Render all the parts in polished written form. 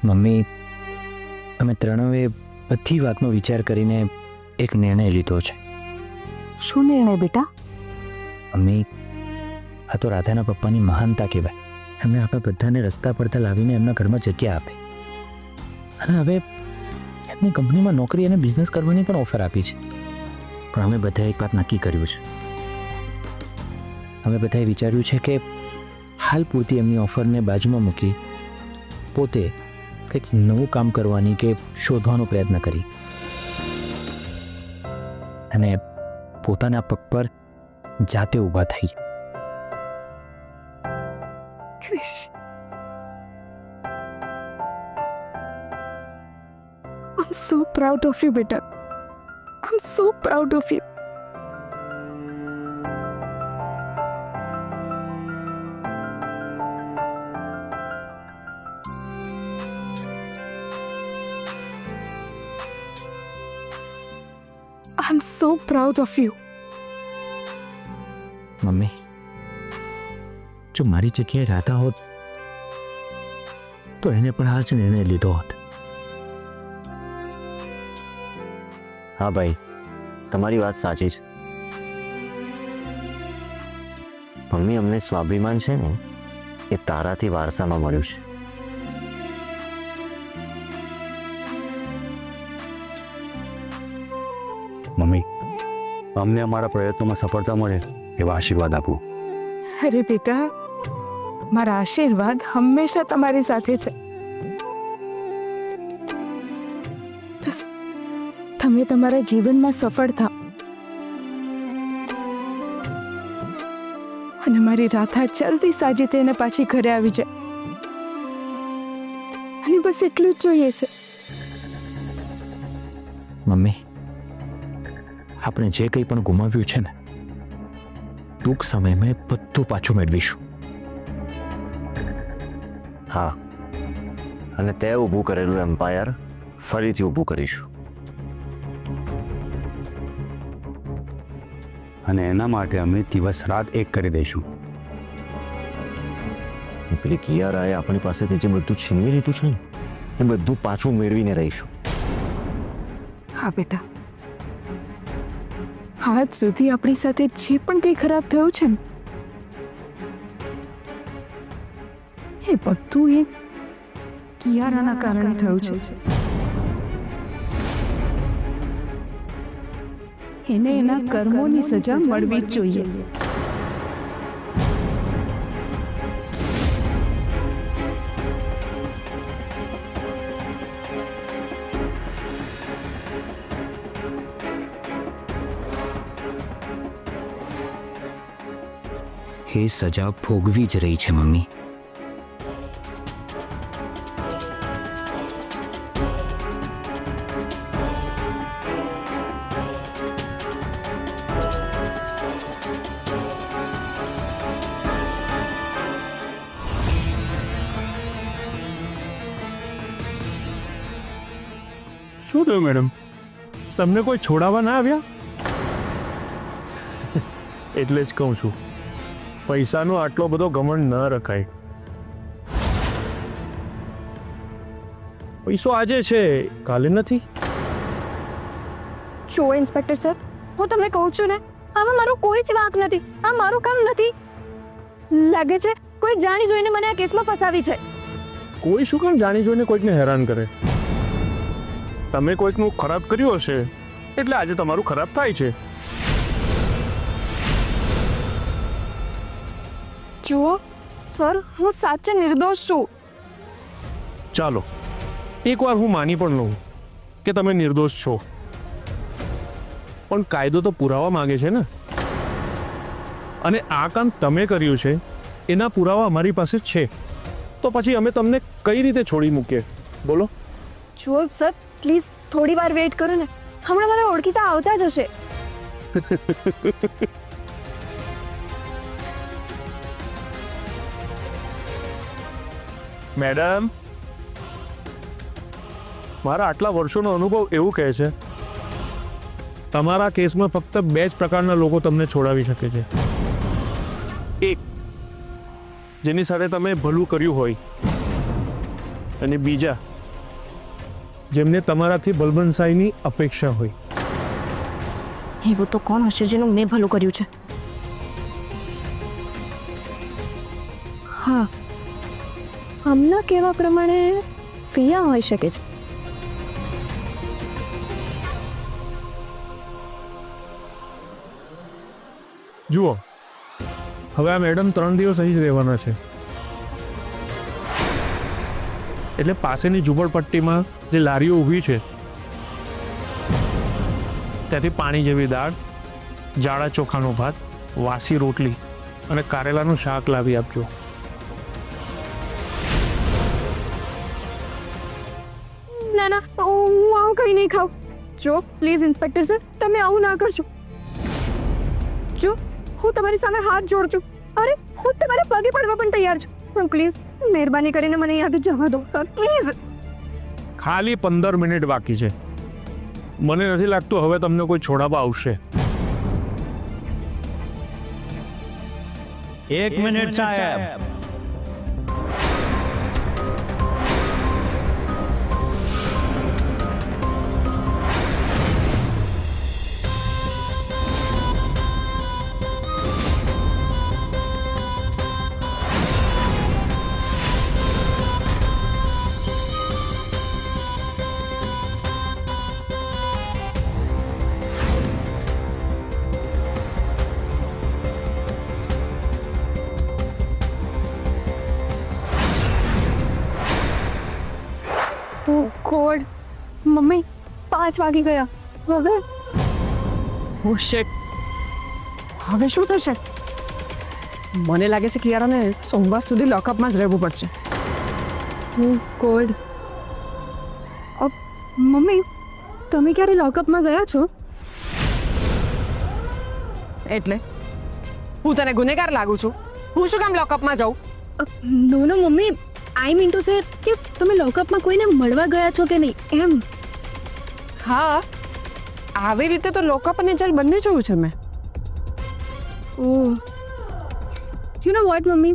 Mummy, અમે ત્રણેય બધી વાતનો વિચાર કરીને એક નિર્ણય લીધો છે. શું નિર્ણય બેટા? મમ્મી, આ તો રાધાના પપ્પાની મહાનતા કહેવાય. એમણે આપણે બધાને રસ્તા પરથી લાવીને એમના ઘરમાં જગ્યા આપી, અને હવે એમની કંપનીમાં નોકરી અને બિઝનેસ કરવાની પણ ઓફર આપી છે. પણ અમે બધાએ એક વાત નક્કી કર્યું છે. અમે બધાએ વિચાર્યું છે કે હાલ પૂરતી એમની ઓફરને બાજુમાં મૂકી પોતે કંઈક નવું કામ કરવાની કે શોધવાનો પ્રયત્ન કરી અને પોતાના પગ પર જાતે ઊભા થઈ. Krish, I'm so proud of you, beta. I'm so proud of you. I'm so proud of you. Mummy, જો મારી જગ્યાએ રાધા હોત તો એને પણ આ જ નિર્ણય લીધો હોત. હા ભાઈ, તમારી વાત સાચી છે. મમ્મી, અમને સ્વાભિમાન છે ને એ તારાથી વારસામાં મળ્યું છે. મમ્મી, અમને અમારા પ્રયત્નોમાં સફળતા મળે એવા આશીર્વાદ આપો. અરે બેટા, મારા આશીર્વાદ હંમેશા તમારી સાથે છે. બસ તમે તમારા જીવનમાં સફળ થાઓ અને મારી રાધા જલ્દી સાજી થઈને પાછી ઘરે આવી જાય, અને બસ એટલું જ જોઈએ છે. મમ્મી, આપણે જે કંઈ પણ ગુમાવ્યું છે ને, ટૂંક સમયમાં બધું પાછું મેળવીશું. હા, અને તે ઊભું કરેલું એમ્પાયર ફરીથી ઊભું કરીશું. અને એના માટે અમે દિવસ રાત એક કરી દઈશું. પેલી કિયારાએ આપણી પાસેથી જે બધું છીનવી લીધું છે ને, એ બધું પાછું મેળવીને રહીશું. હા બેટા, આજ સુધી આપણી સાથે જે પણ કંઈ ખરાબ થયું છે ને, એ બધું એક કિયારાના કારણે થયું છે. એને એના કર્મોની સજા મળવી જ જોઈએ. એ સજા ભોગવી જ રહી છે મમ્મી. શું થયું મેડમ? તમને કોઈ છોડાવવા ના આવ્યા? એટલે જ કહું છું, પૈસાનો આટલો બધો ઘમંડ ન રખાય. પૈસો આજે છે, કાલે નથી. જો ઇન્સ્પેક્ટર સર, હું તમને કહું છું ને, આમાં મારો કોઈ જ વાંક નથી. આ મારું કામ નથી. લાગે છે કોઈ જાણી જોઈને મને આ કેસમાં ફસાવી છે. કોઈ શું કામ જાણી જોઈને કોઈકને હેરાન કરે? તમે કોઈકનું ખરાબ કર્યું હશે એટલે આજે તમારું ખરાબ થાય છે. જુઓ સર, હું સાચે નિર્દોષ છું. ચાલો, એકવાર હું માની પણ લઉં કે તમે નિર્દોષ છો, પણ કાયદો તો પુરાવા માંગે છે ને, અને આ કામ તમે કર્યું છે એના પુરાવા અમારી પાસે છે. તો પછી અમે તમને કઈ રીતે છોડી મૂકીએ? બોલો. જુઓ સર, પ્લીઝ થોડી વાર વેઇટ કરો ને, હમણાં મારા ઓળખીતા આવતા જ હશે. મેડમ, મારા આટલા વર્ષોનો અનુભવ એવું કહે છે તમારા કેસમાં ફક્ત 2 જ પ્રકારના લોકો તમને છોડાવી શકે છે. એક, જેની સાથે તમે ભલું કર્યું હોય, અને બીજા જેમને તમારાથી બલબનસાઈની અપેક્ષા હોય. એવું તો કોણ હશે જેનું મેં ભલું કર્યું છે? હા, હમણાં કહેવા પ્રમાણે ફિયા હોઈ શકે છે. જુઓ, હવે આ મેડમ 3 દિવસ અહીં જ રહેવાના છે, એટલે પાસેની ઝૂંપડપટ્ટીમાં જે લારીઓ ઊભી છે ત્યાંથી પાણી જેવી દાળ, જાડા ચોખાનો ભાત, વાસી રોટલી અને કારેલાનું શાક લાવી આપજો. ના ના, હું આવું કંઈ નહીં ખાઉં. જો પ્લીઝ ઇન્સ્પેક્ટર સર, તમે આવું ના કરજો. જો હું તમારી સામે હાથ જોડું છું, અરે હું તમારા પગે પડવા પણ તૈયાર છું, પણ પ્લીઝ મહેરબાની કરીને મને અહીંયાથી જવા દો સર, પ્લીઝ. ખાલી 15 મિનિટ બાકી છે. મને નથી લાગતું હવે તમને કોઈ છોડાવવા આવશે. 1 મિનિટ સાહેબ. ગોડ, મમ્મી 5 વાગી ગયા. હવે ઓ શિટ, હવે શું થશે? મને લાગે છે કિયારાને સોમવાર સુધી લોકઅપમાં જ રહેવું પડશે. ગોડ. મમ્મી, તમે ક્યારે લોકઅપમાં ગયા છો? એટલે હું તને ગુનેગાર લાગુ છું? હું શું કામ લોકઅપમાં જાઉં? No no mummy, I mean to say કે તમે લોકઅપમાં કોઈને મળવા ગયા છો કે નહીં એમ. હા, આવી રીતે તો લોકઅપ અને જેલ બંને જોયું છે મેં. ઓહ, યુ નો વોટ મમ્મી,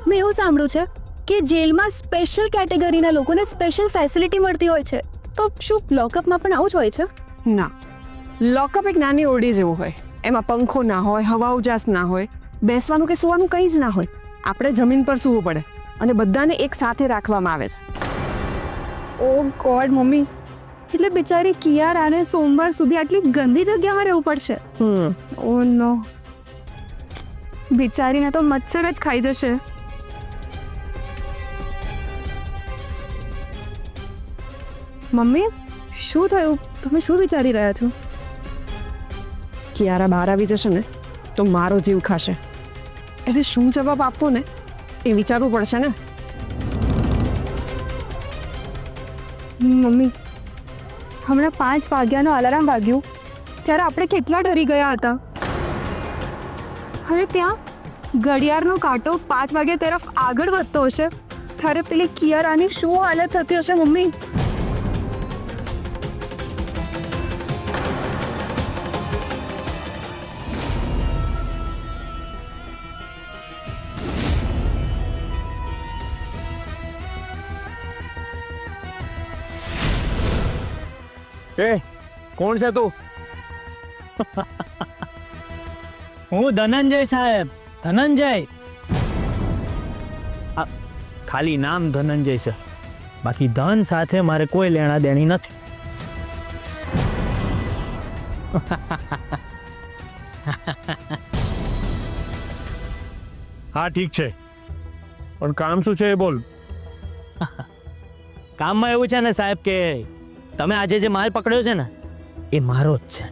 મેં એવું સાંભળ્યું છે કે જેલમાં સ્પેશિયલ કેટેગરીના લોકોને સ્પેશિયલ ફેસિલિટી મળતી હોય છે, તો શું લોકઅપમાં પણ આવું જ હોય છે? ના, લોકઅપ એક નાની ઓરડી જેવું હોય. એમાં પંખો ના હોય, હવા ઉજાસ ના હોય, બેસવાનું કે સૂવાનું કંઈ જ ના હોય. આપણે જમીન પર સૂવું પડે અને બધાને એક સાથે રાખવામાં આવે છે. ઓ ગોડ મમ્મી, એટલે બિચારી કિયારાને સોમવાર સુધી આટલી ગંદી જગ્યામાં રહેવું પડશે. ઓ નો, બિચારીને તો મચ્છર જ ખાઈ જશે. મમ્મી, શું થયું? તમે શું વિચારી રહ્યા છો? કિયારા બહાર આવી જશે ને તો મારો જીવ ખાશે, એટલે શું જવાબ આપવો ને એ વિચારવું પડશે ને. મમ્મી, હમણાં 5 વાગ્યાનો અલાર્મ વાગ્યું ત્યારે આપણે કેટલા ડરી ગયા હતા. અરે ત્યાં ઘડિયાળનો કાંટો 5 વાગ્યા તરફ આગળ વધતો હશે ત્યારે પેલી કિયારાની શું હાલત થતી હશે મમ્મી. એ કોણ છે તું? હું ધનંજય સાહેબ, ધનંજય. ખાલી નામ ધનંજય છે, બાકી ધન સાથે મારે કોઈ લેણા દેણી નથી. હા ઠીક છે, પણ કામ શું છે એ બોલ. કામમાં એવું છે ને સાહેબ કે તમે આજે જે માલ પકડ્યો છે ને એ મારો જ છે.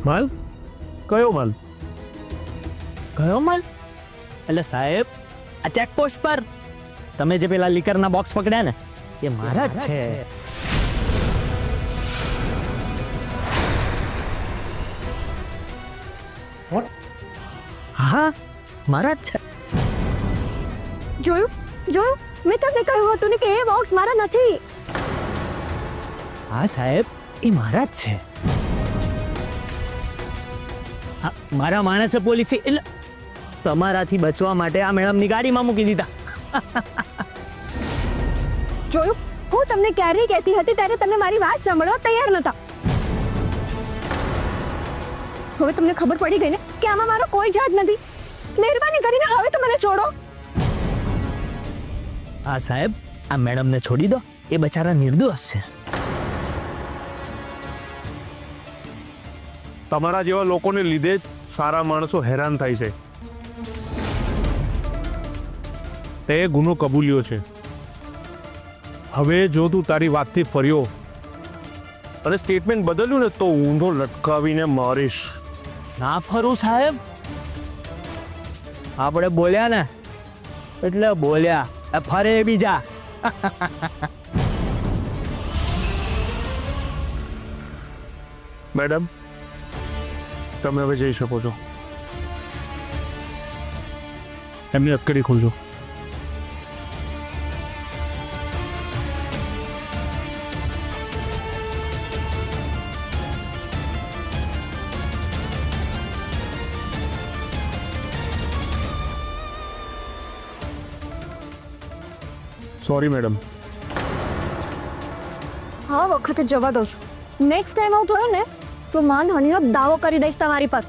માલ? કયો માલ? કયો માલ? એટલે સાહેબ આ ચેકપોસ્ટ પર તમે જે પેલા લીકરના બોક્સ પકડ્યા ને એ મારા જ છે. હા, મારા જ છે. જોયું જોયું, મેં તમને કહ્યું હતું ને કે એ બોક્સ મારા નથી. હા સાહેબ, એ મારા જ છે. હા, મારા માણસે પોલીસી એટલે તમારાથી બચવા માટે આ મેડમની ગાડીમાં મૂકી દીધા જોયું, હું તમને ક્યારેય કહેતી હતી ત્યારે તમે મારી વાત સાંભળવા તૈયાર નહોતા. હવે તમને ખબર પડી ગઈ ને કે આમાં મારો કોઈ જાત નથી. મહેરબાની કરીને હવે તો મને છોડો. હા સાહેબ, આ મેડમને છોડી દો, એ બચારા નિર્દોષ છે. તમારા જેવા લોકોને લીધે જ સારા માણસો હેરાન થાય છે. તે ગુનો કબૂલ્યો છે. હવે જો તું તારી વાતથી ફર્યો અને સ્ટેટમેન્ટ બદલ્યું ને તો ઊંધો લટકાવીને મારીશ. ના ફરું સાહેબ, આપણે બોલ્યા ને એટલે બોલ્યા, ફરે બીજા. મેડમ, તમે હવે જઈ શકો છો. એમની અટકડી ખોલજો. Sorry madam. હા વખતે જવા દઉં છું. નેક્સ્ટ ટાઈમ આવું થયું ને તો માનહાનિનો દાવો કરી દઈશ તમારી પર.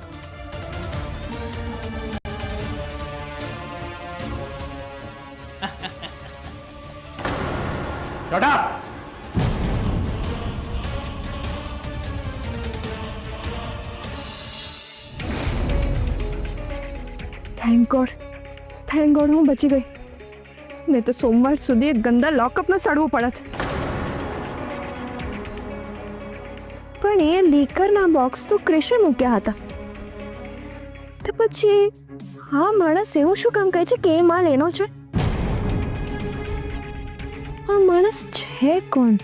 થેન્ક ગોડ હું બચી ગઈ. નહીં તો સોમવાર સુધી એક ગંદા લોકઅપમાં સડવું પડત. પણ એ લીકરના બોક્સ તો ક્રિશે મૂક્યા હતા. તો પછી હા માણસ એવું શું કામ કહે છે કે એ માલ એનો છે? આ માણસ છે કોણ?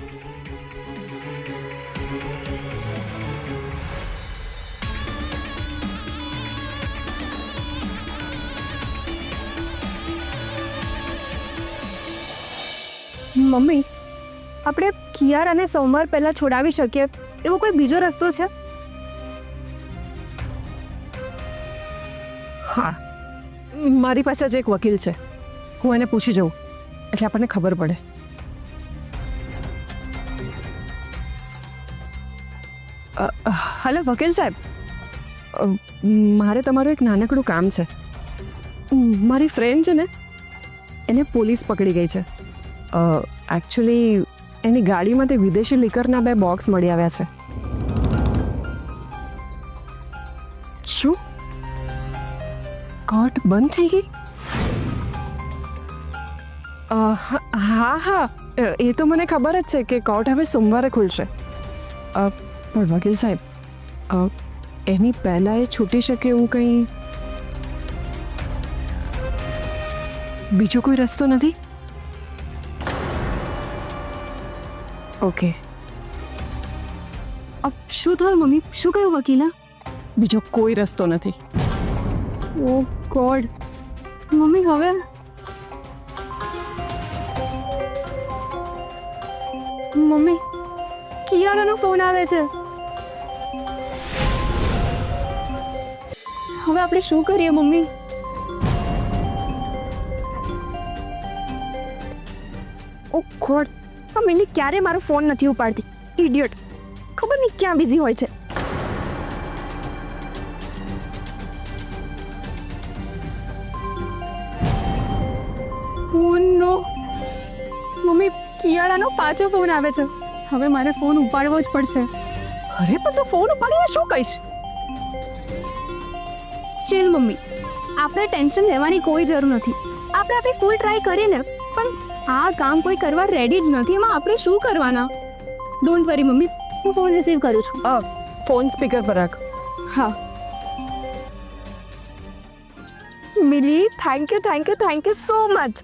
મમ્મી, આપણે કિયાર અને સોમવાર પહેલા છોડાવી શકીએ એવો કોઈ બીજો રસ્તો છે? હા, મારી પાસે જ એક વકીલ છે. હું એને પૂછી જાઉં એટલે આપણને ખબર પડે. હલો વકીલ સાહેબ, મારે તમારું એક નાનકડું કામ છે. મારી ફ્રેન્ડ છે ને, એને પોલીસ પકડી ગઈ છે. એકચ્યુઅલી એની ગાડીમાંથી વિદેશી લીકરના 2 બોક્સ મળી આવ્યા છે. શું કોર્ટ બંધ થઈ ગઈ? હા, એ તો મને ખબર જ છે કે કોર્ટ હવે સોમવારે ખુલશે. પણ વકીલ સાહેબ, એની પહેલાં એ છૂટી શકે એવું કંઈ બીજો કોઈ રસ્તો નથી? ઓકે. શું થયું મમ્મી? શું કહ્યું વકીલે? બીજો કોઈ રસ્તો નથી. ઓ ગોડ. મમ્મી હવે મમ્મી કિયારાનો ફોન આવે છે. હવે આપણે શું કરીએ મમ્મી? ઓ ગોડ, આ મિલી ક્યારે મારો ફોન નથી ઉપાડતી. ઇડિયટ, ખબર નહીં ક્યાં બિઝી હોય છે. નો મમ્મી, કિયારાનો પાછો ફોન આવે છે. હવે મારે ફોન ઉપાડવો જ પડશે. અરે પણ તું ફોન ઉપાડીને શું કહીશ? ચિલ મમ્મી, આપણે ટેન્શન લેવાની કોઈ જરૂર નથી. આપણે આપણી ફૂલ ટ્રાય કરીને પણ આ કામ કોઈ કરવા રેડી જ નથી. એમાં આપણે શું કરવાના? ડોન્ટ વરી મમ્મી, હું ફોન રિસીવ કરું છું. ફોન સ્પીકર પર રાખ. હા. મિલી, થેન્ક યુ સો મચ.